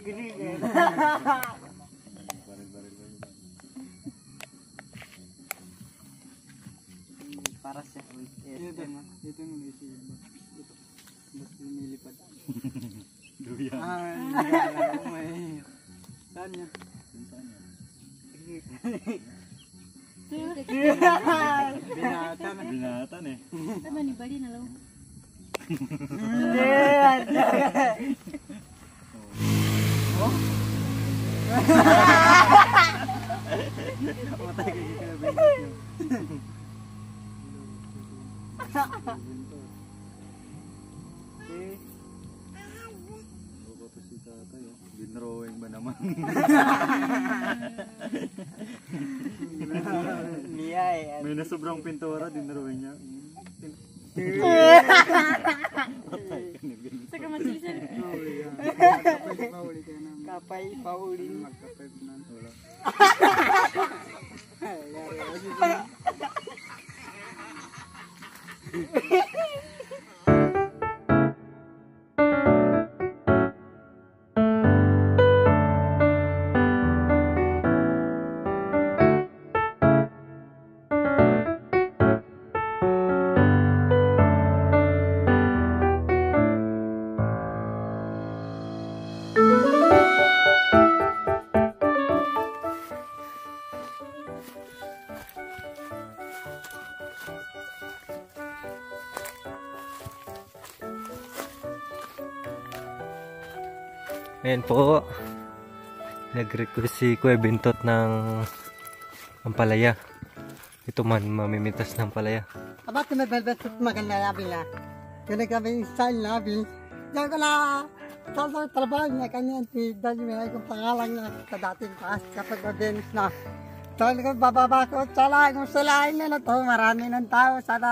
Para siya. Ito yung isi. Mas lumilipad. Duyan. May... Saan yan? Binatan. Binatan eh. Tama ni Bali na lang. Matay kayo kaya binatan nyo. Tapos si tatay oh. Dinrowing ba naman? Niyay. May nasobrang pintura, dinrowing niya. Saka matilisan. Kapay pauli ka naman. Kapay pauli. Magkapay na. Wala. Ayan po, nag-request si Kuya Bintot ng ampalaya. Ito man, mamimitas ng palaya. Abat may belbet maganda labi na. Kaya kami style labi. Diyan ko na sa trabaho niya kanya dahil may akong pangalan na sa dating paas kapag audience na. Dahil ko bababa ko, kung salain na to, marami ng tao. Sana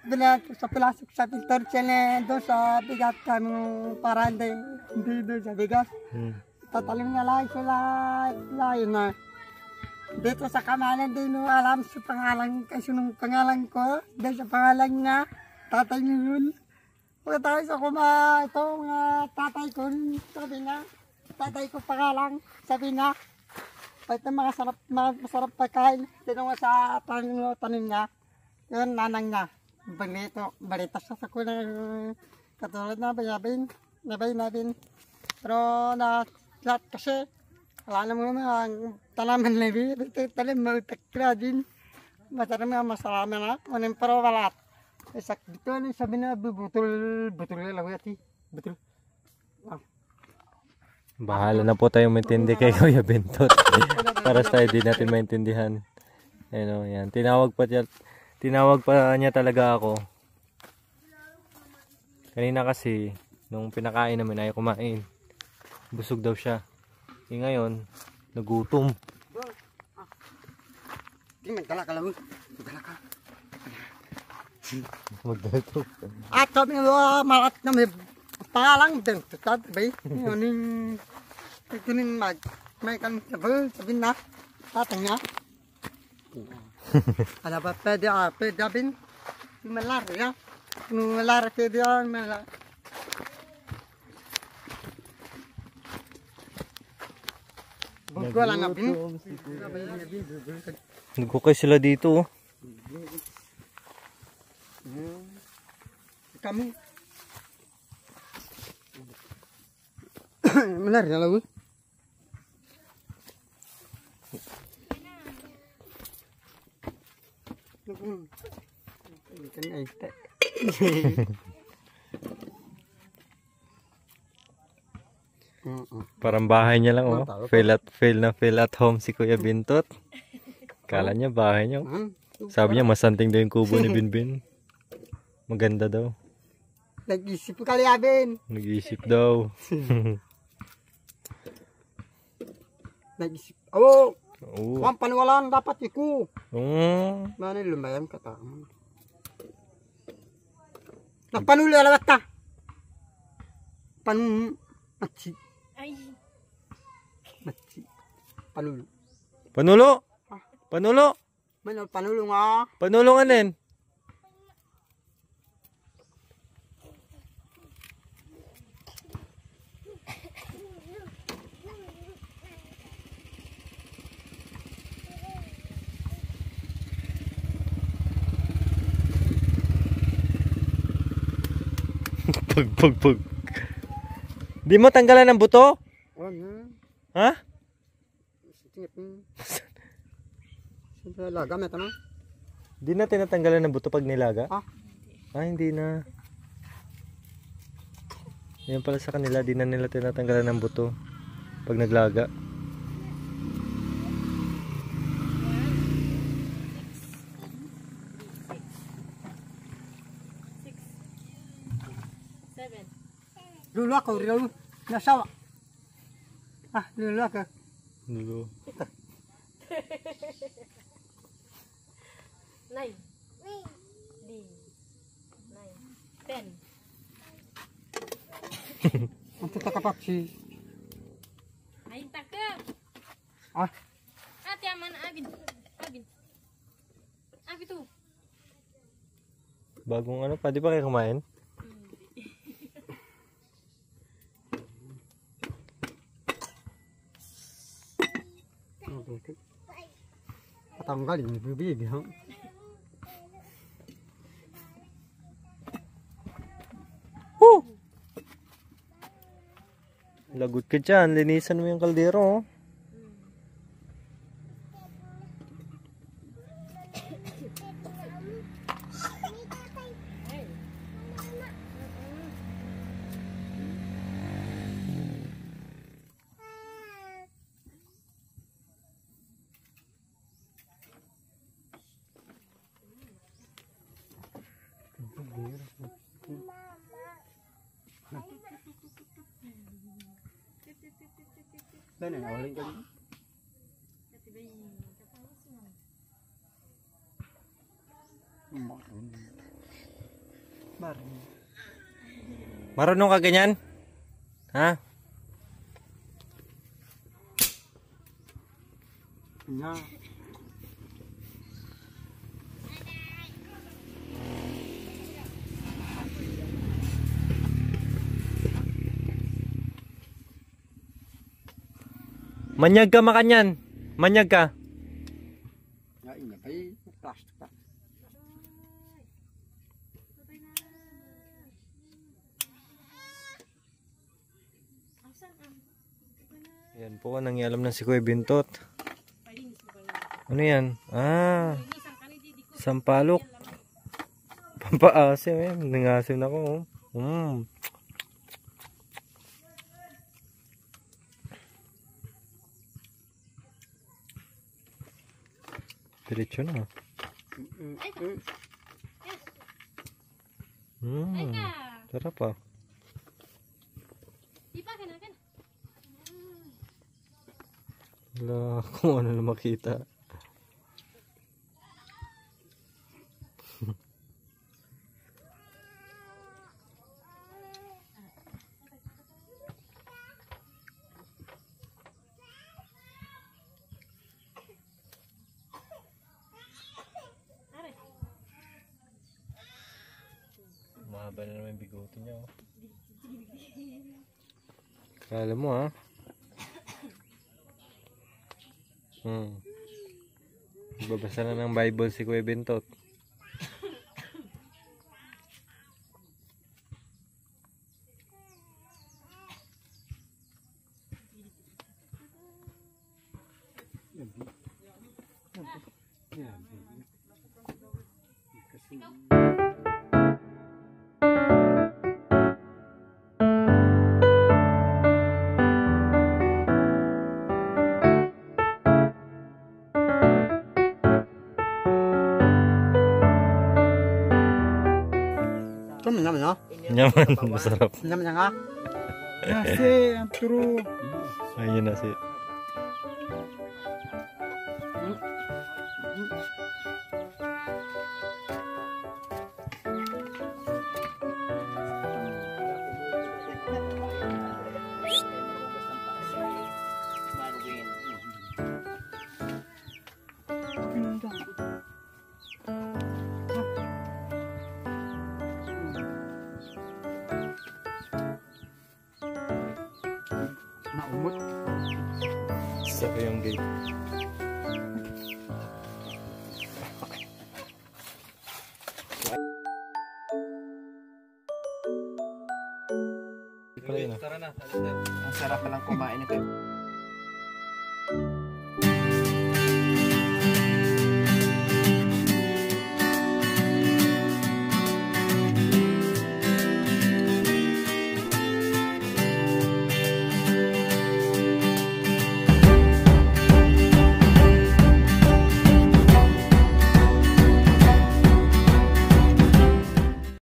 sa pilasok sa pintor siya doon sa bigat kami para hindi doon sa bigat. Tatalim na lang sila layo na. Dito sa kamalan din alam sa pangalan kasi nung pangalan ko dahil sa pangalan niya tatay niyo yun. Pagkatapos ako ito mga tatay ko sabi niya tatay ko pangalan sabi niya ito masarap pagkain tinungo sa tanim niya yun nanang niya balitas sa ko ng katulad na bayabin pero na lahat kasi wala mo naman tanaman lebi talim magtakra din masarap nga masarap na unin pero wala sak dito ni sabi na butul lang yati butul Bahala na po tayong maintindi kay Kuya Bintot. Para tayo di natin maintindihan. Ayun, yan. Tinawag pa niya talaga ako. Kanina kasi nung pinakain namin ayaw kumain. Busog daw siya. Ngayon, nagutom. Magdala ka lang. Magdala to. At kami marat na may pangalang din. Tatay, yun yung may kami sabi na tatay niya. Ano ba pwede abin? Malaria. Nung malaria pwede yan. Bugo lang abin. Nagkukay sila dito. Kami. Malaria lang. Parang bahay niya lang oh. Fail at home si Kuya Bintot. Kala niya bahay niya. Sabi niya masanting daw yung kubo ni Binbin. Maganda daw. Nag-isip ko kaliyabin. Nag-iisip daw. Nag-isip. Oh! Oo. Ang paniwalaan dapat iku. Ano lumayan ka ta. Nagpanuli alawat ta. Matsi. Ay. Matsi. Panulo. Panulo? Panulo? Panulo nga. Panulo nga nin? Pug. Di mo tanggalan ng buto? Ano? Ha? Siyempre, gamit ano? Di na tinatanggalan ng buto pag nilaga? Ah. Hindi na. Yan pala sa kanila, di na nila tinatanggalan ng buto pag naglaga. Lulu ako, lulu. Nasawa. Lulu ako. Dulo. 9. 10. Ang tatakapat si... Ay, takap. Ah, Ate, aman, Abin. Abi to. Bagong ano, pwede ba kayo kumain? patanggalin, bibig, ha? Lagot ka dyan, linisan mo yung kaldero. Oh. Ano, nawaling ka dito? Marunong ka ganyan? Ha? Na. Manyag ka makanyan. Manyag ka. Ngayon na kay plastic pa. Yan po, nangialam na si Kuya Bintot. Ano yan? Sampalok. Pampaasim eh. Nangasim na ko. Diretso na. Sarap ah. Di pa kan. Wala, kung ano na makita. Mahaba na naman yung bigote niya. Oh. Kala mo ah. Babasa na ng Bible si Kuya Bintot. Naman ha? Nyaman, masarap. Naman ha? Nasi, ang turo. Ayun na si. Naumot. Sa yung gate. Malaki pala yun ah. Ang sarap palang kumain ito.